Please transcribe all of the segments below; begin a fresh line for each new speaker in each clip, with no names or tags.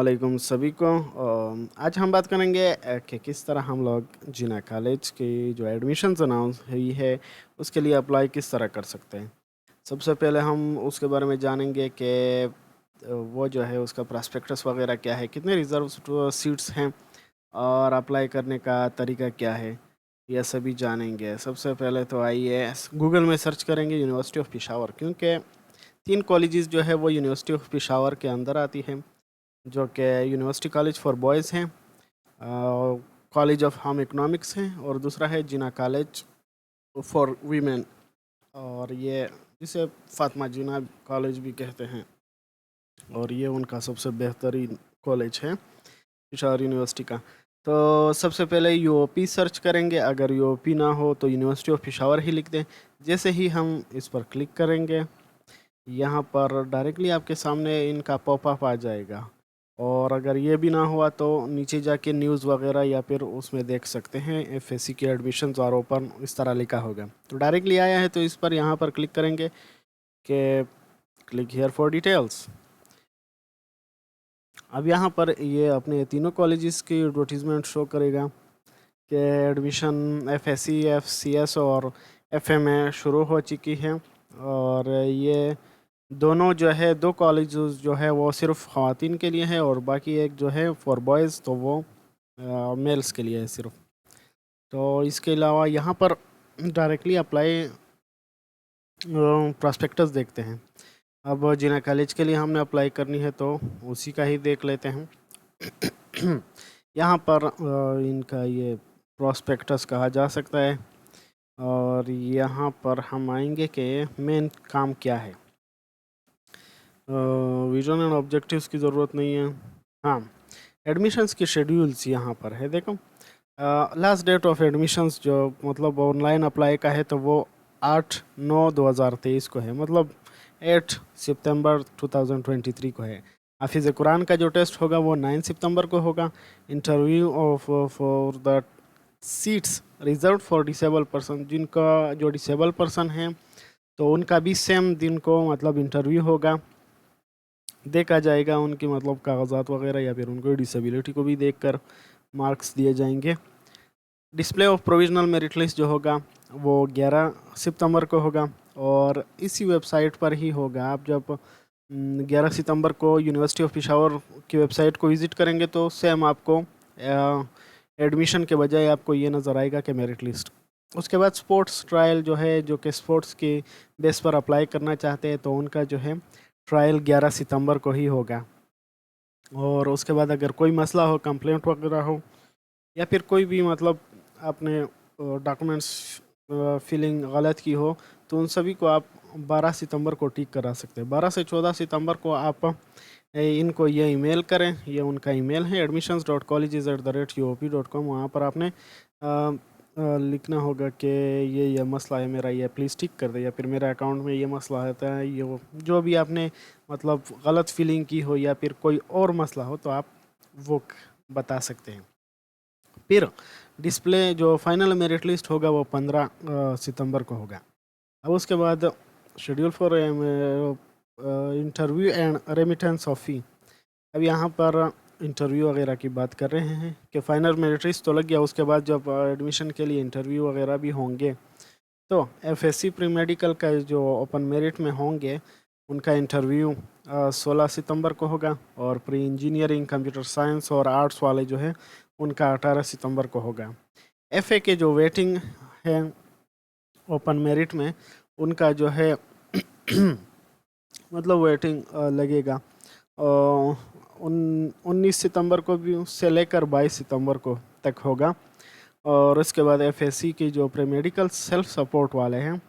वालेकुम सभी को। आज हम बात करेंगे कि किस तरह हम लोग जिना कॉलेज की जो एडमिशन्स अनाउंस हुई है उसके लिए अप्लाई किस तरह कर सकते हैं। सबसे पहले हम उसके बारे में जानेंगे कि वो जो है उसका प्रॉस्पेक्टस वगैरह क्या है, कितने रिज़र्व सीट्स हैं और अप्लाई करने का तरीका क्या है, यह सभी जानेंगे। सबसे पहले तो आइए गूगल में सर्च करेंगे यूनिवर्सिटी ऑफ पेशावर, क्योंकि 3 कॉलेजेस जो है वो यूनिवर्सिटी ऑफ पेशावर के अंदर आती है, जो कि यूनिवर्सिटी कॉलेज फॉर बॉयज़ हैं, कॉलेज ऑफ होम इकोनॉमिक्स हैं और दूसरा है जिना कॉलेज फॉर वीमेन, और ये जिसे फातिमा जिना कॉलेज भी कहते हैं, और ये उनका सबसे बेहतरीन कॉलेज है पेशावर यूनिवर्सिटी का। तो सबसे पहले यूओपी सर्च करेंगे, अगर यूओपी ना हो तो यूनिवर्सिटी ऑफ पेशावर ही लिख दें। जैसे ही हम इस पर क्लिक करेंगे, यहाँ पर डायरेक्टली आपके सामने इनका पॉपअप आ जाएगा, और अगर ये भी ना हुआ तो नीचे जाके न्यूज़ वगैरह या फिर उसमें देख सकते हैं एफएससी की एडमिशन्स और ओपन इस तरह लिखा होगा। तो डायरेक्टली आया है तो इस पर यहाँ पर क्लिक करेंगे कि क्लिक हियर फॉर डिटेल्स। अब यहाँ पर ये अपने तीनों कॉलेजेस की एडवर्टीज़मेंट शो करेगा कि एडमिशन एफएससी, एफसीएस और एफएमए शुरू हो चुकी है, और ये दोनों जो है 2 कॉलेजेस जो है वो सिर्फ ख़वातीन के लिए है, और बाकी एक जो है फॉर बॉयज़ तो वो मेल्स के लिए है सिर्फ। तो इसके अलावा यहाँ पर डायरेक्टली अप्लाई प्रॉस्पेक्टस देखते हैं। अब जिना कॉलेज के लिए हमने अप्लाई करनी है तो उसी का ही देख लेते हैं। यहाँ पर इनका ये प्रॉस्पेक्टस कहा जा सकता है, और यहाँ पर हम आएंगे कि मेन काम क्या है। विजन एंड ऑब्जेक्टिव्स की ज़रूरत नहीं है। हाँ, एडमिशन्स की शेड्यूल्स यहाँ पर है, देखो। लास्ट डेट ऑफ एडमिशन्स जो मतलब ऑनलाइन अप्लाई का है तो वो 8/9/2023 को है, मतलब 8 सितंबर 2023 को है। हाफिज़ कुरान का जो टेस्ट होगा वो 9 सितंबर को होगा। Interview of for the seats reserve for disable person, जिनका जो डिसेबल पर्सन है तो उनका भी सेम दिन को मतलब इंटरव्यू होगा, देखा जाएगा उनकी मतलब कागजात वगैरह या फिर उनको डिसेबिलिटी को भी देखकर मार्क्स दिए जाएंगे। Display of provisional merit list जो होगा वो 11 सितंबर को होगा, और इसी वेबसाइट पर ही होगा। आप जब 11 सितंबर को यूनिवर्सिटी ऑफ पेशावर की वेबसाइट को विज़िट करेंगे तो सेम आपको एडमिशन के बजाय आपको ये नज़र आएगा कि मेरिट लिस्ट। उसके बाद स्पोर्ट्स ट्रायल जो है, जो कि स्पोर्ट्स के बेस पर अप्लाई करना चाहते हैं तो उनका जो है ट्रायल 11 सितंबर को ही होगा। और उसके बाद अगर कोई मसला हो, कंप्लेंट वगैरह हो, या फिर कोई भी मतलब आपने डॉक्यूमेंट्स फिलिंग गलत की हो, तो उन सभी को आप 12 सितंबर को ठीक करा सकते हैं। 12 से 14 सितंबर को आप इनको ये ईमेल करें, ये उनका ईमेल है admissions.colleges@uop.com। वहाँ पर आपने लिखना होगा कि ये मसला है मेरा, ये प्लीज़ ठीक कर दे, या फिर मेरे अकाउंट में ये मसला आता है, ये जो भी आपने मतलब गलत फिलिंग की हो या फिर कोई और मसला हो तो आप वो बता सकते हैं। फिर डिस्प्ले जो फाइनल मेरिट लिस्ट होगा वो 15 सितंबर को होगा। अब उसके बाद schedule for interview and remittance of fee. अब यहाँ पर इंटरव्यू वगैरह की बात कर रहे हैं कि फाइनल मेरिट लिस्ट तो लग गया, उसके बाद जब एडमिशन के लिए इंटरव्यू वगैरह भी होंगे तो एफएससी प्री मेडिकल का जो ओपन मेरिट में होंगे उनका इंटरव्यू 16 सितंबर को होगा, और प्री इंजीनियरिंग, कंप्यूटर साइंस और आर्ट्स वाले जो है उनका 18 सितंबर को होगा। एफए के जो वेटिंग है ओपन मेरिट में उनका जो है मतलब वेटिंग लगेगा 19 सितंबर को भी, उससे लेकर 22 सितंबर को तक होगा। और उसके बाद एफएससी की जो प्री मेडिकल सेल्फ सपोर्ट वाले हैं,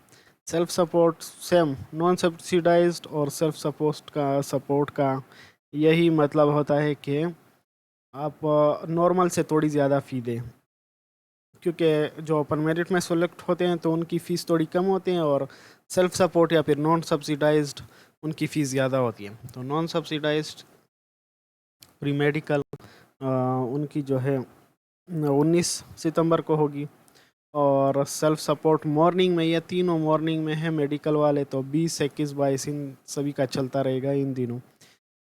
self support same non subsidised और सेल्फ सपोर्ट का यही मतलब होता है कि आप नॉर्मल से थोड़ी ज़्यादा फ़ी दें, क्योंकि जो ओपन मेरिट में सेलेक्ट होते हैं तो उनकी फ़ीस थोड़ी कम होती है, और सेल्फ सपोर्ट या फिर नॉन सब्सिडाइज्ड उनकी फ़ीस ज़्यादा होती है। तो नॉन सब्सिडाइज्ड प्री मेडिकल उनकी जो है 19 सितंबर को होगी, और सेल्फ सपोर्ट मॉर्निंग में, ये तीनों मॉर्निंग में है मेडिकल वाले, तो 20, 21, 22 इन सभी का चलता रहेगा इन दिनों।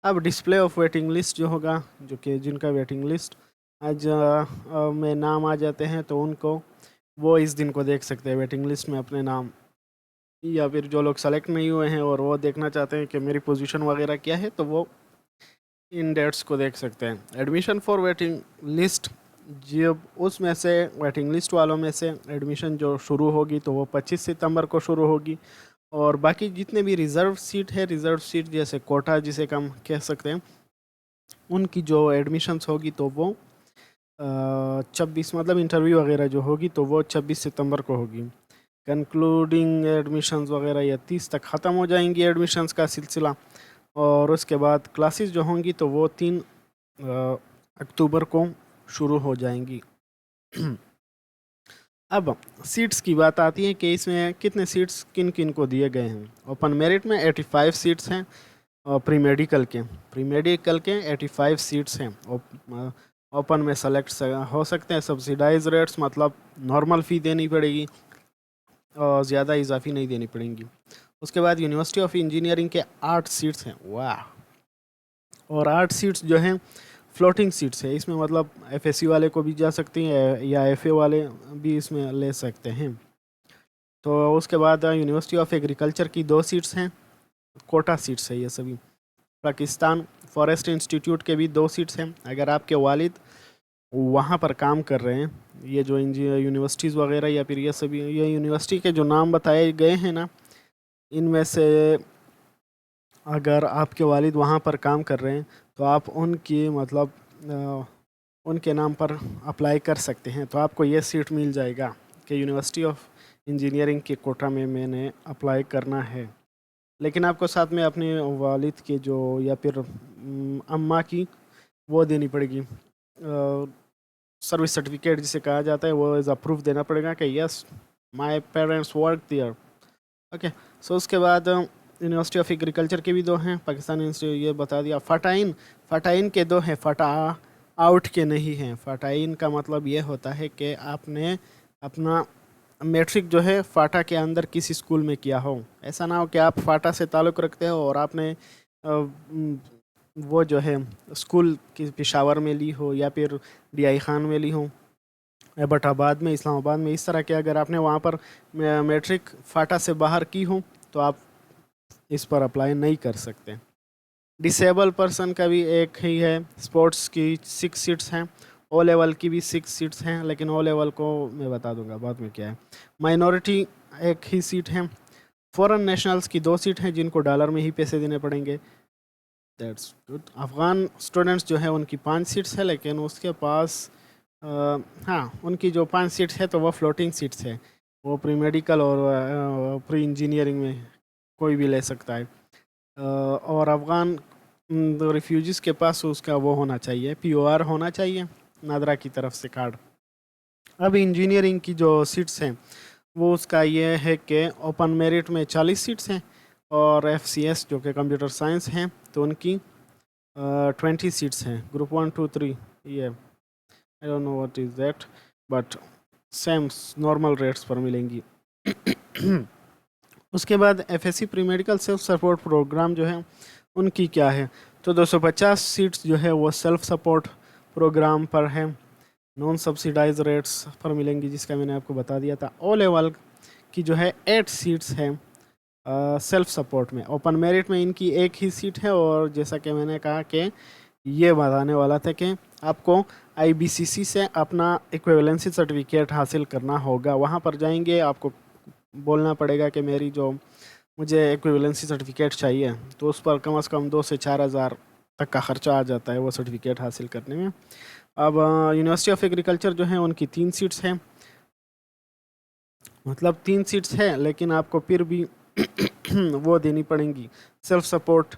अब डिस्प्ले ऑफ वेटिंग लिस्ट जो होगा, जो कि जिनका वेटिंग लिस्ट आज में नाम आ जाते हैं तो उनको वो इस दिन को देख सकते हैं वेटिंग लिस्ट में अपने नाम, या फिर जो लोग सेलेक्ट नहीं हुए हैं और वो देखना चाहते हैं कि मेरी पोजीशन वगैरह क्या है तो वो इन डेट्स को देख सकते हैं। एडमिशन फॉर वेटिंग लिस्ट, जब उसमें से वेटिंग लिस्ट वालों में से एडमिशन जो शुरू होगी तो वो 25 सितंबर को शुरू होगी, और बाकी जितने भी रिज़र्व सीट है, रिज़र्व सीट जैसे कोटा जिसे हम कह सकते हैं, उनकी जो एडमिशन्स होगी तो वो 26 मतलब इंटरव्यू वगैरह जो होगी तो वो 26 सितंबर को होगी। कंक्लूडिंग एडमिशन्स वगैरह या 30 तक ख़त्म हो जाएंगी एडमिशन्स का सिलसिला, और उसके बाद क्लासेस जो होंगी तो वो 3 अक्टूबर को शुरू हो जाएंगी। अब सीट्स की बात आती है कि इसमें कितने सीट्स किन किन को दिए गए हैं। ओपन मेरिट में 85 सीट्स हैं, और प्री मेडिकल के 85 सीट्स हैं। ओपन में सेलेक्ट हो सकते हैं। सब्सिडाइज रेट्स मतलब नॉर्मल फ़ी देनी पड़ेगी और ज़्यादा इजाफी नहीं देनी पड़ेंगी। उसके बाद यूनिवर्सिटी ऑफ इंजीनियरिंग के 8 सीट्स हैं, वाह, और 8 सीट्स जो हैं फ्लोटिंग सीट्स है। इसमें मतलब एफएससी वाले को भी जा सकती हैं या एफए वाले भी इसमें ले सकते हैं। तो उसके बाद यूनिवर्सिटी ऑफ एग्रीकल्चर की 2 सीट्स हैं, कोटा सीट्स है ये सभी। पाकिस्तान फॉरेस्ट इंस्टीट्यूट के भी 2 सीट्स हैं। अगर आपके वालिद वहाँ पर काम कर रहे हैं, ये जो यूनिवर्सिटीज़ वगैरह या फिर ये सभी ये यूनिवर्सिटी के जो नाम बताए गए हैं ना, इनमें से अगर आपके वालिद वहाँ पर काम कर रहे हैं तो आप उनकी मतलब उनके नाम पर अप्लाई कर सकते हैं, तो आपको ये सीट मिल जाएगा कि यूनिवर्सिटी ऑफ इंजीनियरिंग के कोटा में मैंने अप्लाई करना है। लेकिन आपको साथ में अपने वालिद के जो या फिर अम्मा की वो देनी पड़ेगी, सर्विस सर्टिफिकेट जिसे कहा जाता है, वो एज अ प्रूफ देना पड़ेगा कि yes my parents work there. Okay, so उसके बाद यूनिवर्सिटी ऑफ एग्रीकल्चर के भी 2 हैं। पाकिस्तान इंस्टीट्यूट ये बता दिया। फटाइन के 2 हैं, फटा आउट के नहीं हैं। फटाइन का मतलब ये होता है कि आपने अपना मैट्रिक जो है फाटा के अंदर किसी स्कूल में किया हो। ऐसा ना हो कि आप फाटा से ताल्लुक़ रखते हो और आपने वो जो है स्कूल की पेशावर में ली हो या फिर डीआई खान में ली हो, एबटाबाद में, इस्लामाबाद में, इस तरह के अगर आपने वहाँ पर मैट्रिक फाटा से बाहर की हो तो आप इस पर अप्लाई नहीं कर सकते। डिसेबल पर्सन का भी एक ही है। स्पोर्ट्स की 6 सीट्स हैं, ओ लेवल की भी 6 सीट्स हैं, लेकिन ओ लेवल को मैं बता दूंगा बाद में क्या है। माइनॉरिटी एक ही सीट है। फॉरेन नेशनल्स की 2 सीट हैं जिनको डॉलर में ही पैसे देने पड़ेंगे। That's good. अफ़गान स्टूडेंट्स जो है उनकी 5 सीट्स है, लेकिन उसके पास हाँ, उनकी जो 5 सीट्स है तो वो फ्लोटिंग सीट्स है। वो प्री मेडिकल और प्री इंजीनियरिंग में कोई भी ले सकता है। और अफ़गान रिफ्यूजीज़ के पास उसका वो होना चाहिए, पीओआर होना चाहिए, नादरा की तरफ से कार्ड। अब इंजीनियरिंग की जो सीट्स हैं वो उसका ये है कि ओपन मेरिट में 40 सीट्स हैं, और एफसीएस जो कि कंप्यूटर साइंस हैं तो उनकी 20 सीट्स हैं। ग्रुप 1 2 3 ये I don't know what is that, but same normal rates पर मिलेंगी। उसके बाद FSC pre medical self support program जो है उनकी क्या है, तो 250 सीट्स जो है वो सेल्फ सपोर्ट प्रोग्राम पर है। नॉन सब्सिडाइज रेट्स पर मिलेंगी, जिसका मैंने आपको बता दिया था। ओ लेवल की जो है 8 सीट्स हैं सेल्फ सपोर्ट में। ओपन मेरिट में इनकी एक ही सीट है, और जैसा कि मैंने कहा कि ये बताने वाला था कि आपको आईबीसीसी से अपना इक्विवेलेंसी सर्टिफिकेट हासिल करना होगा। वहाँ पर जाएंगे, आपको बोलना पड़ेगा कि मेरी जो मुझे इक्विवेलेंसी सर्टिफिकेट चाहिए, तो उस पर कम से कम 2 से 4 हज़ार तक का ख़र्चा आ जाता है वो सर्टिफिकेट हासिल करने में। अब यूनिवर्सिटी ऑफ एग्रीकल्चर जो है उनकी 3 सीट्स हैं, मतलब 3 सीट्स हैं, लेकिन आपको फिर भी वो देनी पड़ेंगी सेल्फ सपोर्ट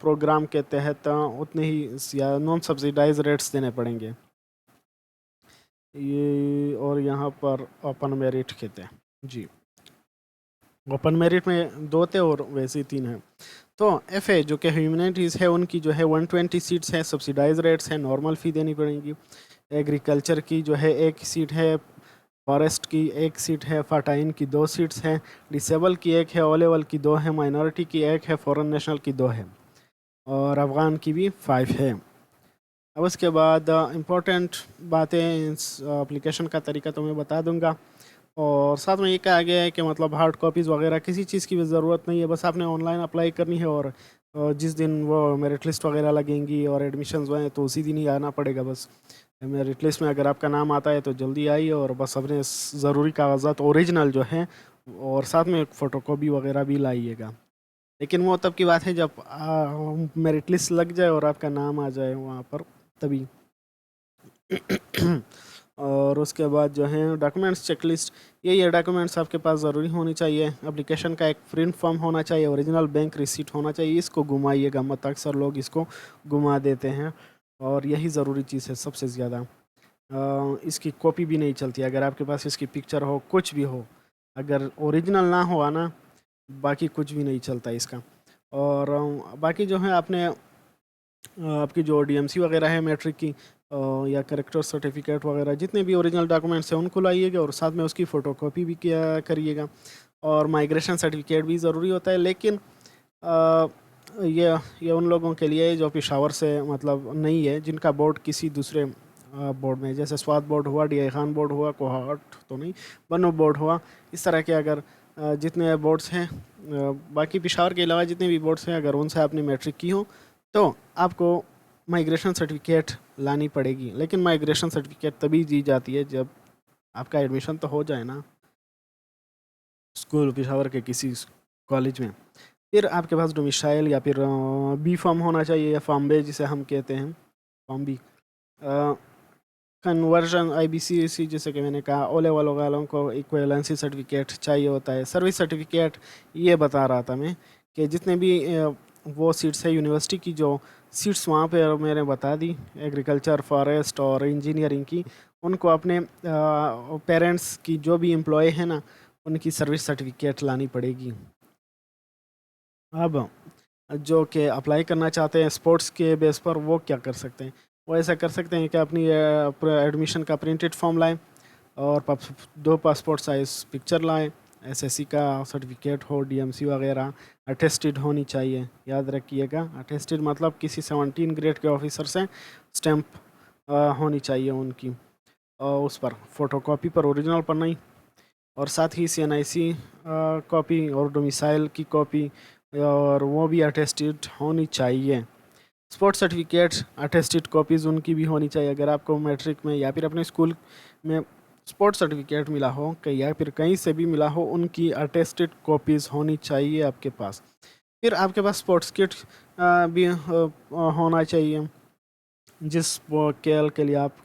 प्रोग्राम के तहत उतने ही या नॉन सब्सिडाइज रेट्स देने पड़ेंगे ये। और यहाँ पर ओपन मेरिट के थे जी, ओपन मेरिट में 2 थे और वैसे ही 3 हैं। तो एफए जो कि ह्यूमैनिटीज़ है उनकी जो है 120 सीट्स हैं, सब्सिडाइज रेट्स हैं, नॉर्मल फ़ी देनी पड़ेगी। एग्रीकल्चर की जो है 1 सीट है, फॉरेस्ट की 1 सीट है, फाटाइन की 2 सीट्स हैं, डिसेबल की 1 है, ओ लेवल की 2 है, माइनॉरिटी की 1 है, फॉरेन नेशनल की 2 है। और अफ़गान की भी 5 है। अब उसके बाद इम्पोर्टेंट बातें इस एप्लीकेशन का तरीका तो मैं बता दूंगा, और साथ में ये कहा गया है कि मतलब हार्ड कॉपीज़ वगैरह किसी चीज़ की भी ज़रूरत नहीं है, बस आपने ऑनलाइन अप्लाई करनी है, और जिस दिन वो मेरिट लिस्ट वगैरह लगेंगी और एडमिशन्स हुए हैं तो उसी दिन ही आना पड़ेगा बस। मेरिट लिस्ट में अगर आपका नाम आता है तो जल्दी आइए, और बस अपने ज़रूरी कागजात ओरिजिनल जो हैं और साथ में एक फ़ोटोकॉपी वगैरह भी लाइएगा। लेकिन वो तब की बात है जब मेरिट लिस्ट लग जाए और आपका नाम आ जाए वहाँ पर, तभी। और उसके बाद जो है डॉक्यूमेंट्स चेकलिस्ट, ये डॉक्यूमेंट्स आपके पास ज़रूरी होनी चाहिए। एप्लीकेशन का एक प्रिंट फॉर्म होना चाहिए, ओरिजिनल बैंक रिसीट होना चाहिए, इसको घुमाइएगा मत, अक्सर लोग इसको घुमा देते हैं, और यही ज़रूरी चीज़ है सबसे ज़्यादा। इसकी कॉपी भी नहीं चलती अगर आपके पास इसकी पिक्चर हो, कुछ भी हो, अगर ओरिजिनल ना हो ना, बाकी कुछ भी नहीं चलता इसका। और बाकी जो है आपने आपकी जो डीएमसी वगैरह है मैट्रिक की, या करेक्टर सर्टिफिकेट वगैरह, जितने भी ओरिजिनल डॉक्यूमेंट्स हैं उनको लाइएगा, और साथ में उसकी फ़ोटोकॉपी भी किया करिएगा। और माइग्रेशन सर्टिफिकेट भी ज़रूरी होता है, लेकिन अ, ये उन लोगों के लिए जो पेशावर से मतलब नहीं है, जिनका बोर्ड किसी दूसरे बोर्ड में, जैसे स्वात बोर्ड हुआ, डी आई खान बोर्ड हुआ, कोहाट तो नहीं, बनो बोर्ड हुआ, इस तरह के अगर जितने बोर्ड्स हैं, बाकी पेशावर के अलावा जितने भी बोर्ड्स हैं, अगर उनसे आपने मैट्रिक की हो तो आपको माइग्रेशन सर्टिफिकेट लानी पड़ेगी। लेकिन माइग्रेशन सर्टिफिकेट तभी दी जाती है जब आपका एडमिशन तो हो जाए ना स्कूल पेशावर के किसी कॉलेज में। फिर आपके पास डोमिसाइल या फिर बी फॉर्म होना चाहिए, या फॉर्म बे जिसे हम कहते हैं, फॉर्म बी। कन्वर्जन आईबीसीएसई, जैसे कि मैंने कहा, ओ लेवल वालों को इक्विवेलेंसी सर्टिफिकेट चाहिए होता है। सर्विस सर्टिफिकेट, ये बता रहा था मैं कि जितने भी वो सीट्स है यूनिवर्सिटी की, जो सीट्स वहाँ पे मैंने बता दी, एग्रीकल्चर, फॉरेस्ट और इंजीनियरिंग की, उनको अपने पेरेंट्स की जो भी एम्प्लॉय है ना, उनकी सर्विस सर्टिफिकेट लानी पड़ेगी। अब जो कि अप्लाई करना चाहते हैं स्पोर्ट्स के बेस पर, वो क्या कर सकते हैं? वो ऐसा कर सकते हैं कि अपनी एडमिशन का प्रिंटेड फॉर्म लाएं, और 2 पासपोर्ट साइज़ पिक्चर लाएं, एसएससी का सर्टिफिकेट हो, डीएमसी वगैरह, अटेस्टेड होनी चाहिए, याद रखिएगा। अटेस्टेड मतलब किसी 17 ग्रेड के ऑफिसर से स्टैंप होनी चाहिए उनकी, उस पर फोटोकॉपी पर, ओरिजिनल पर नहीं। और साथ ही सीएनआईसी कॉपी और डोमिसाइल की कॉपी, और वो भी अटेस्टेड होनी चाहिए। स्पोर्ट्स सर्टिफिकेट अटेस्टेड कॉपीज़ उनकी भी होनी चाहिए। अगर आपको मैट्रिक में या फिर अपने स्कूल में स्पोर्ट्स सर्टिफिकेट मिला हो, या फिर कहीं से भी मिला हो, उनकी अटेस्टेड कॉपीज़ होनी चाहिए आपके पास। फिर आपके पास स्पोर्ट्स किट भी होना चाहिए, जिस खेल के लिए आप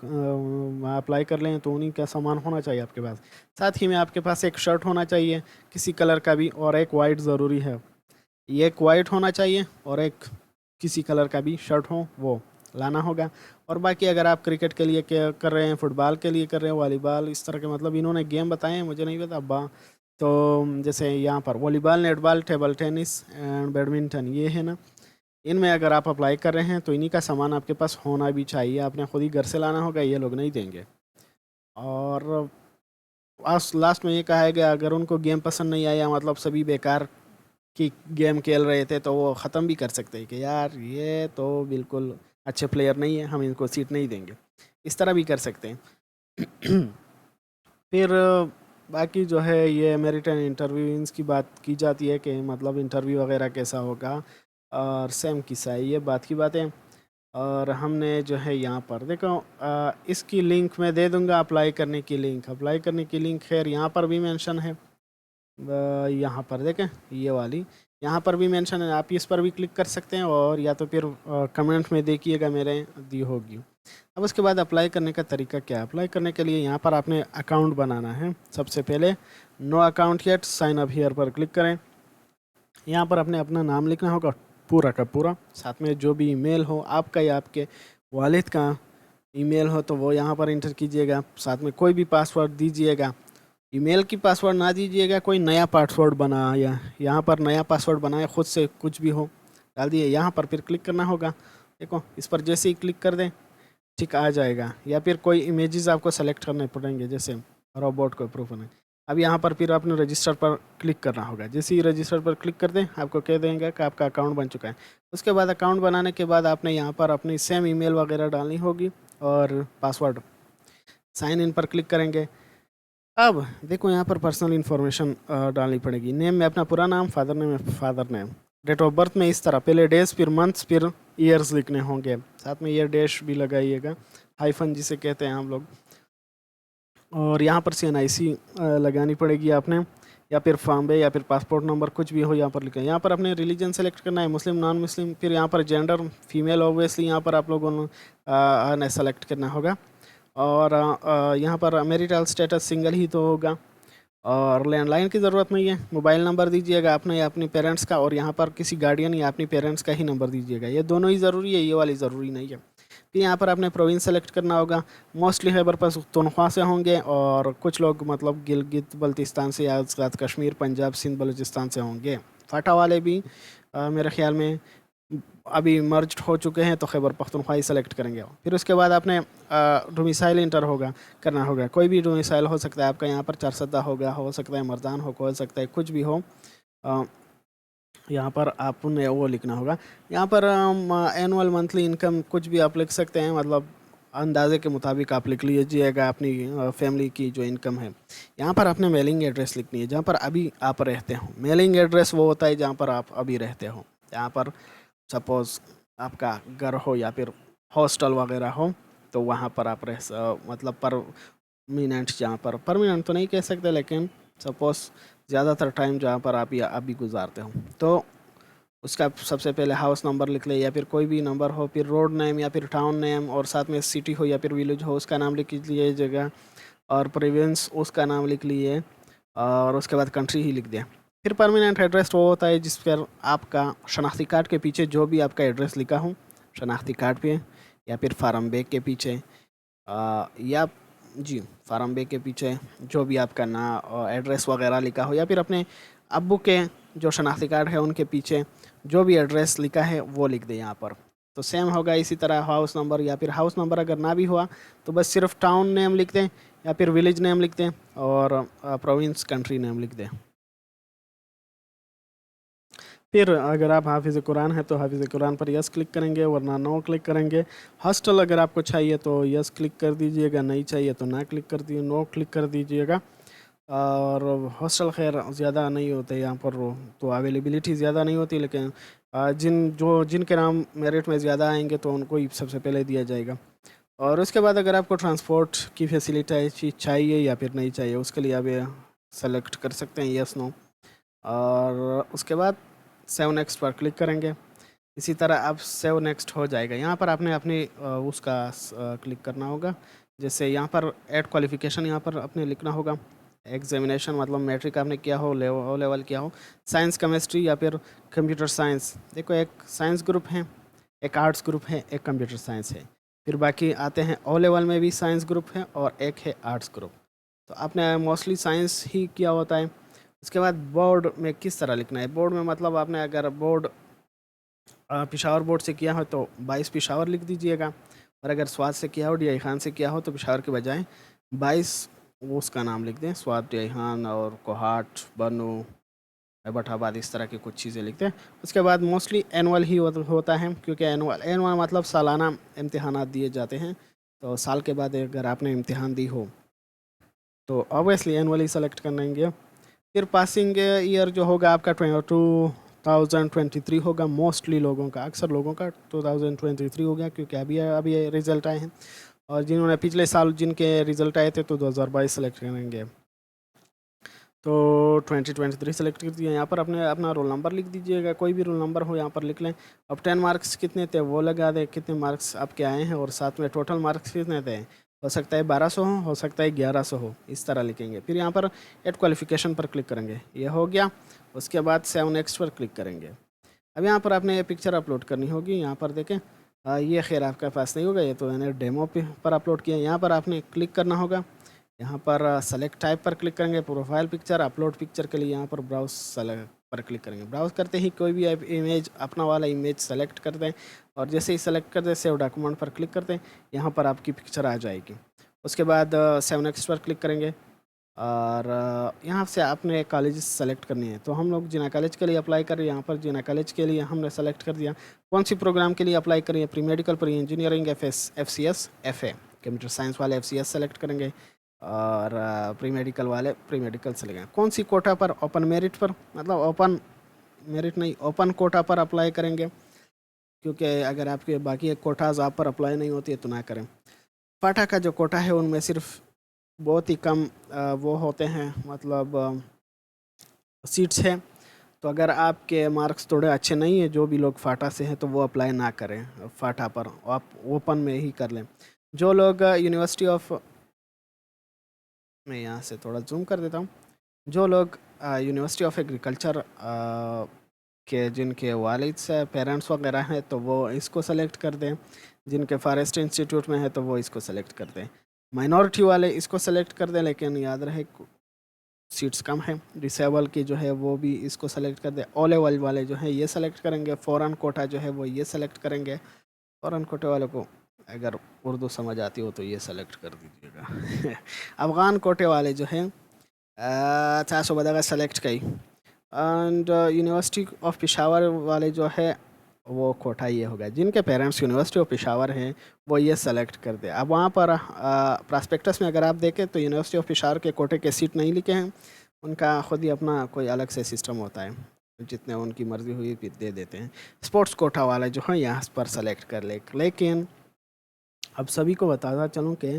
अप्लाई कर लें तो उन्हीं का सामान होना चाहिए आपके पास। साथ ही में आपके पास एक शर्ट होना चाहिए किसी कलर का भी, और एक वाइट ज़रूरी है। ये एक वाइट होना चाहिए और एक किसी कलर का भी शर्ट हो, वो लाना होगा। और बाकी अगर आप क्रिकेट के लिए क्या कर रहे हैं, फुटबॉल के लिए कर रहे हैं, वॉलीबॉल, इस तरह के मतलब इन्होंने गेम बताए हैं, मुझे नहीं पता बा। तो जैसे यहाँ पर volleyball, netball, table tennis and badminton, ये है ना, इनमें अगर आप अप्लाई कर रहे हैं तो इन्हीं का सामान आपके पास होना भी चाहिए। आपने खुद ही घर से लाना होगा, ये लोग नहीं देंगे। और लास्ट में ये कहा है कि अगर उनको गेम पसंद नहीं आया, मतलब सभी बेकार की गेम खेल रहे थे, तो वो ख़त्म भी कर सकते हैं कि यार ये तो बिल्कुल अच्छे प्लेयर नहीं है, हम इनको सीट नहीं देंगे, इस तरह भी कर सकते हैं। फिर बाकी जो है ये मेरिट एंड इंटरव्यूज की बात की जाती है कि मतलब इंटरव्यू वगैरह कैसा होगा, और सेम किस्सा है, ये बात की बातें। और हमने जो है यहाँ पर देखो, इसकी लिंक मैं दे दूँगा, अप्लाई करने की लिंक खैर यहाँ पर भी मेंशन है। यहाँ पर देखें, ये वाली यहाँ पर भी मेंशन है, आप इस पर भी क्लिक कर सकते हैं, और या तो फिर कमेंट में देखिएगा मेरे दी होगी। अब उसके बाद अप्लाई करने का तरीका क्या है? अप्लाई करने के लिए यहाँ पर आपने अकाउंट बनाना है। सबसे पहले no account yet, sign up here पर क्लिक करें। यहाँ पर अपने अपना नाम लिखना होगा पूरा का पूरा, साथ में जो भी ईमेल हो आपका या आपके वालिद का ईमेल हो तो वो यहाँ पर इंटर कीजिएगा। साथ में कोई भी पासवर्ड दीजिएगा, ईमेल की पासवर्ड ना दीजिएगा, कोई नया पासवर्ड बनाया, यहाँ पर नया पासवर्ड बनाए, खुद से कुछ भी हो डाल दिए। यहाँ पर फिर क्लिक करना होगा। देखो इस पर जैसे ही क्लिक कर दें ठीक आ जाएगा, या फिर कोई इमेजेस आपको सेलेक्ट करने पड़ेंगे, जैसे रोबोट को प्रूफ होना। अब यहाँ पर फिर आपने रजिस्टर पर क्लिक करना होगा। जैसे ही रजिस्टर पर क्लिक कर दें आपको कह देंगे कि आपका अकाउंट बन चुका है। उसके बाद अकाउंट बनाने के बाद आपने यहाँ पर अपनी सेम ईमेल वगैरह डालनी होगी और पासवर्ड। साइन इन पर क्लिक करेंगे। अब देखो यहाँ पर पर्सनल इन्फॉर्मेशन डालनी पड़ेगी। नेम में अपना पूरा नाम, फादर नेम में father name, date of birth में इस तरह पहले डेज फिर मंथ्स फिर ईयर्स लिखने होंगे, साथ में ईयर डैश भी लगाइएगा, हाइफन जिसे कहते हैं हम लोग। और यहाँ पर CNIC लगानी पड़ेगी आपने, या फिर फॉर्म या फिर पासपोर्ट नंबर कुछ भी हो यहाँ पर लिखा है। यहाँ पर अपने रिलीजन सेलेक्ट करना है, मुस्लिम नॉन मुस्लिम, फिर यहाँ पर जेंडर फीमेल ऑब्वियसली यहाँ पर आप लोगों ने सेलेक्ट करना होगा। और यहाँ पर मैरिटल स्टेटस सिंगल ही तो होगा, और लैंडलाइन की ज़रूरत नहीं है। मोबाइल नंबर दीजिएगा अपने या अपने पेरेंट्स का, और यहाँ पर किसी गार्डियन या अपने पेरेंट्स का ही नंबर दीजिएगा। ये दोनों ही ज़रूरी है, ये वाली ज़रूरी नहीं है। फिर यहाँ पर आपने प्रोविंस सेलेक्ट करना होगा। मोस्टली खैबर पख्तूनख्वा से होंगे, और कुछ लोग मतलब गिलगित बल्तिस्तान से, या उसके बाद कश्मीर, पंजाब, सिंध, बलूचिस्तान से होंगे। फाटा वाले भी मेरे ख्याल में अभी मर्ज हो चुके हैं, तो खैबर पख्तूनख्वा ही सेलेक्ट करेंगे। फिर उसके बाद आपने डोमिसाइल इंटर करना होगा। कोई भी डोमिसाइल हो सकता है आपका, यहाँ पर चारसदा होगा, हो सकता है मर्दान हो सकता है कुछ भी हो। यहाँ पर आपने वो लिखना होगा। यहाँ पर एनुअल मंथली इनकम कुछ भी आप लिख सकते हैं, मतलब अंदाजे के मुताबिक आप लिख लीजिएगा अपनी फैमिली की जो इनकम है। यहाँ पर आपने मेलिंग एड्रेस लिखनी है, जहाँ पर अभी आप रहते हो। मेलिंग एड्रेस वो होता है जहाँ पर आप अभी रहते हो। यहाँ पर सपोज़ आपका घर हो या फिर हॉस्टल वगैरह हो, तो वहाँ पर आप मतलब परमिनेंट, जहाँ पर परमिनेंट तो नहीं कह सकते, लेकिन सपोज़ ज़्यादातर टाइम जहाँ पर आप या अभी गुजारते हो, तो उसका सबसे पहले हाउस नंबर लिख ले, या फिर कोई भी नंबर हो, फिर रोड नेम या फिर टाउन नेम, और साथ में सिटी हो या फिर विलेज हो उसका नाम लिख लीजिएगा, और प्रोविंस उसका नाम लिख लिए, और उसके बाद कंट्री ही लिख दिया। फिर परमानेंट एड्रेस वो होता है जिस पर आपका शनाख्ती कार्ड के पीछे जो भी आपका एड्रेस लिखा हो शनाख्ती कार्ड पे, या फिर फार्म बैग के पीछे, या जी फार्म बैग के पीछे जो भी आपका एड्रेस वगैरह लिखा हो, या फिर अपने अब्बू के जो शनाख्ती कार्ड है उनके पीछे जो भी एड्रेस लिखा है वो लिख दें यहाँ पर। तो सेम होगा इसी तरह हाउस नंबर, या फिर हाउस नंबर अगर ना भी हुआ तो बस सिर्फ टाउन नेम लिख दें, या फिर विलेज नेम लिख दें, और प्रोविंस कंट्री नेम लिख दें। फिर अगर आप हाफिज़ कुरान है तो हाफिज़ कुरान पर यस क्लिक करेंगे, वरना नो क्लिक करेंगे। हॉस्टल अगर आपको चाहिए तो यस क्लिक कर दीजिएगा, नहीं चाहिए तो ना क्लिक कर दीजिए, नो क्लिक कर दीजिएगा। और हॉस्टल खैर ज़्यादा नहीं होते यहाँ पर, तो अवेलेबिलिटी ज़्यादा नहीं होती, लेकिन जिनके नाम मेरिट में ज़्यादा आएंगे तो उनको ही सबसे पहले दिया जाएगा। और उसके बाद अगर आपको ट्रांसपोर्ट की फैसिलिटी चाहिए या फिर नहीं चाहिए, उसके लिए आप ये सेलेक्ट कर सकते हैं यस नो, और उसके बाद सेव नेक्स्ट पर क्लिक करेंगे। इसी तरह अब सेव नेक्स्ट हो जाएगा। यहाँ पर आपने अपनी उसका क्लिक करना होगा। जैसे यहाँ पर ऐड क्वालिफ़िकेशन यहाँ पर आपने लिखना होगा। एग्जामिनेशन मतलब मैट्रिक आपने किया हो, ओ लेवल किया हो, साइंस केमिस्ट्री या फिर कंप्यूटर साइंस। देखो एक साइंस ग्रुप है, एक आर्ट्स ग्रुप है, एक कंप्यूटर साइंस है। फिर बाकी आते हैं ओ लेवल में भी साइंस ग्रुप है और एक है आर्ट्स ग्रुप। तो आपने मोस्टली साइंस ही किया होता है। उसके बाद बोर्ड में किस तरह लिखना है। बोर्ड में मतलब आपने अगर बोर्ड पेशावर बोर्ड से किया हो तो 22 पेशावर लिख दीजिएगा, और अगर स्वाद से किया हो, DI खान से किया हो, तो पेशावर के बजाय 22 वो उसका नाम लिख दें, स्वाद, DI खान और कोहाट, बनो, बटाबाद, इस तरह की कुछ चीज़ें लिखते हैं। उसके बाद मोस्टली एनुअल ही होता है, क्योंकि एनुअल मतलब सालाना इम्तिहानात दिए जाते हैं। तो साल के बाद अगर आपने इम्तिहान दी हो तो ऑब्वियसली एनुअल ही सेलेक्ट करेंगे। फिर पासिंग ईयर जो होगा आपका 2023 होगा। मोस्टली लोगों का, अक्सर लोगों का 2023 हो गया, क्योंकि अभी रिज़ल्ट आए हैं। और जिन्होंने पिछले साल जिनके रिज़ल्ट आए थे तो 2022 सेलेक्ट करेंगे, तो 2023 सेलेक्ट कर दिया। यहाँ पर अपना रोल नंबर लिख दीजिएगा, कोई भी रोल नंबर हो यहाँ पर लिख लें। अब 10 मार्क्स कितने थे वो लगा दें, कितने मार्क्स आपके आए हैं, और साथ में टोटल मार्क्स कितने थे। हो सकता है 1200 हो सकता है 1100 हो, इस तरह लिखेंगे। फिर यहाँ पर एड क्वालिफ़िकेशन पर क्लिक करेंगे, ये हो गया। उसके बाद सेव नेक्स्ट पर क्लिक करेंगे। अब यहाँ पर आपने ये पिक्चर अपलोड करनी होगी। यहाँ पर देखें, ये खैर आपके पास नहीं होगा, ये तो मैंने डेमो पर अपलोड किया। यहाँ पर आपने क्लिक करना होगा। यहाँ पर सेलेक्ट टाइप पर क्लिक करेंगे, प्रोफाइल पिक्चर, अपलोड पिक्चर के लिए यहाँ पर ब्राउज सेलेक्ट पर क्लिक करेंगे। ब्राउज करते ही कोई भी इमेज, अपना वाला इमेज सेलेक्ट कर दें, और जैसे ही सेलेक्ट कर दें सेव डॉक्यूमेंट पर क्लिक कर दें, यहाँ पर आपकी पिक्चर आ जाएगी। उसके बाद सेव नेक्स्ट पर क्लिक करेंगे। और यहाँ से आपने कॉलेज सेलेक्ट करनी है। तो हम लोग जिना कॉलेज के लिए अप्लाई कर रहे हैं। यहाँ पर जिना कॉलेज के लिए हमने सेलेक्ट कर दिया। कौन सी प्रोग्राम के लिए अप्लाई करेंगे? Pre medical, pre engineering, FCS, FA। Computer science वाले FCS सेलेक्ट करेंगे और प्री मेडिकल वाले प्री मेडिकल सेलेक्ट। कौन सी कोटा पर? ओपन मेरिट पर, मतलब ओपन मेरिट नहीं, ओपन कोटा पर अप्लाई करेंगे, क्योंकि अगर आपके बाकी कोटाज आप पर अप्लाई नहीं होती है तो ना करें। फाटा का जो कोटा है उनमें सिर्फ बहुत ही कम वो होते हैं, मतलब सीट्स हैं। तो अगर आपके मार्क्स थोड़े अच्छे नहीं हैं, जो भी लोग फाटा से हैं, तो वो अप्लाई ना करें फाटा पर, आप ओपन में ही कर लें। जो लोग यूनिवर्सिटी ऑफ, मैं यहाँ से थोड़ा जूम कर देता हूँ, जो लोग यूनिवर्सिटी ऑफ एग्रीकल्चर के जिनके वालिद से पेरेंट्स वगैरह हैं तो वो इसको सेलेक्ट कर दें। जिनके फॉरेस्ट इंस्टीट्यूट में है तो वो इसको सेलेक्ट कर दें। माइनॉरिटी वाले इसको सेलेक्ट कर दें, लेकिन याद रहे सीट्स कम है। डिसेबल की जो है वो भी इसको सेलेक्ट कर दें। ओ लेवल वाले जो है ये सेलेक्ट करेंगे। फ़ॉरेन कोटा जो है वो ये सेलेक्ट करेंगे। फ़ॉरेन कोटे वालों को अगर उर्दू समझ आती हो तो ये सेलेक्ट कर दीजिएगा। अफ़गान कोटे वाले जो हैं 400 का सेलेक्ट कई। एंड यूनिवर्सिटी ऑफ पेशावर वाले जो है वो कोटा ये होगा। जिनके पेरेंट्स यूनिवर्सिटी ऑफ पेशावर हैं वो ये सेलेक्ट कर दे। अब वहाँ पर प्रॉस्पेक्टस में अगर आप देखें तो यूनिवर्सिटी ऑफ पेशावर के कोटे के सीट नहीं लिखे हैं। उनका खुद ही अपना कोई अलग से सिस्टम होता है, जितने उनकी मर्ज़ी हुई फिर दे देते हैं। स्पोर्ट्स कोटा वाला जो है यहाँ पर सेलेक्ट कर ले। लेकिन अब सभी को बताता चलूँ कि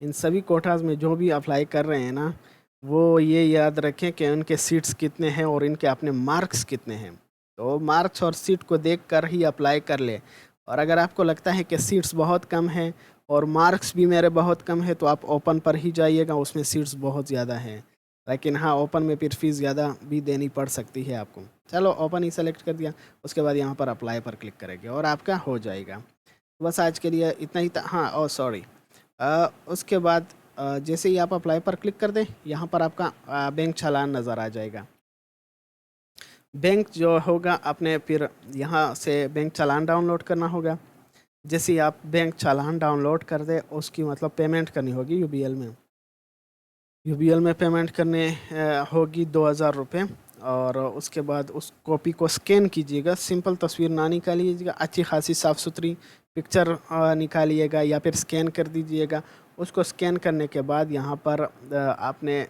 इन सभी कोटाज में जो भी अप्लाई कर रहे हैं ना, वो ये याद रखें कि उनके सीट्स कितने हैं और इनके अपने मार्क्स कितने हैं। तो मार्क्स और सीट को देखकर ही अप्लाई कर ले। और अगर आपको लगता है कि सीट्स बहुत कम हैं और मार्क्स भी मेरे बहुत कम है तो आप ओपन पर ही जाइएगा, उसमें सीट्स बहुत ज़्यादा हैं। लेकिन हाँ, ओपन में फिर फीस ज़्यादा भी देनी पड़ सकती है आपको। चलो ओपन ही सेलेक्ट कर दिया, उसके बाद यहाँ पर अप्लाई पर क्लिक करेंगे और आपका हो जाएगा। बस आज के लिए इतना ही था। हाँ, ओ सॉरी, उसके बाद जैसे ही आप अप्लाई पर क्लिक कर दें, यहाँ पर आपका बैंक चालान नज़र आ जाएगा। बैंक जो होगा आपने फिर यहाँ से बैंक चालान डाउनलोड करना होगा। जैसे ही आप बैंक चालान डाउनलोड कर दे, उसकी मतलब पेमेंट करनी होगी यूबीएल में। यूबीएल में पेमेंट करने होगी 2000 रुपये। और उसके बाद उस कॉपी को स्कैन कीजिएगा। सिंपल तस्वीर ना निकालिएगा, अच्छी खासी साफ़ सुथरी पिक्चर निकालिएगा या फिर स्कैन कर दीजिएगा। उसको स्कैन करने के बाद यहाँ पर आपने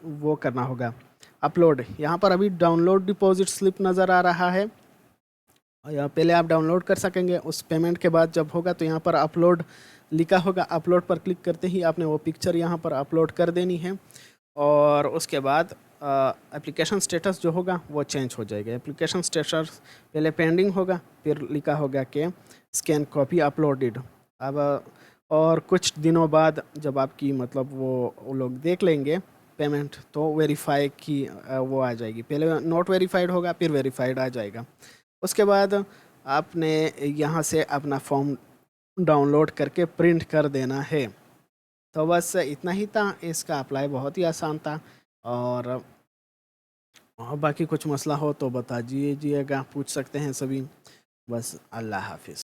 वो करना होगा अपलोड। यहाँ पर अभी डाउनलोड डिपॉजिट स्लिप नज़र आ रहा है, या पहले आप डाउनलोड कर सकेंगे। उस पेमेंट के बाद जब होगा तो यहाँ पर अपलोड लिखा होगा। अपलोड पर क्लिक करते ही आपने वो पिक्चर यहाँ पर अपलोड कर देनी है। और उसके बाद एप्लीकेशन स्टेटस जो होगा वो चेंज हो जाएगा। एप्लीकेशन स्टेटस पहले पेंडिंग होगा, फिर लिखा होगा कि स्कैन कॉपी अपलोडेड। अब और कुछ दिनों बाद जब आपकी मतलब वो लोग देख लेंगे पेमेंट, तो वेरीफाई की वो आ जाएगी। पहले नॉट वेरीफाइड होगा, फिर वेरीफाइड आ जाएगा। उसके बाद आपने यहाँ से अपना फॉर्म डाउनलोड करके प्रिंट कर देना है। तो बस इतना ही था। इसका अप्लाई बहुत ही आसान था। और बाकी कुछ मसला हो तो बता दीजिएगा, पूछ सकते हैं सभी। बस अल्लाह हाफिज़।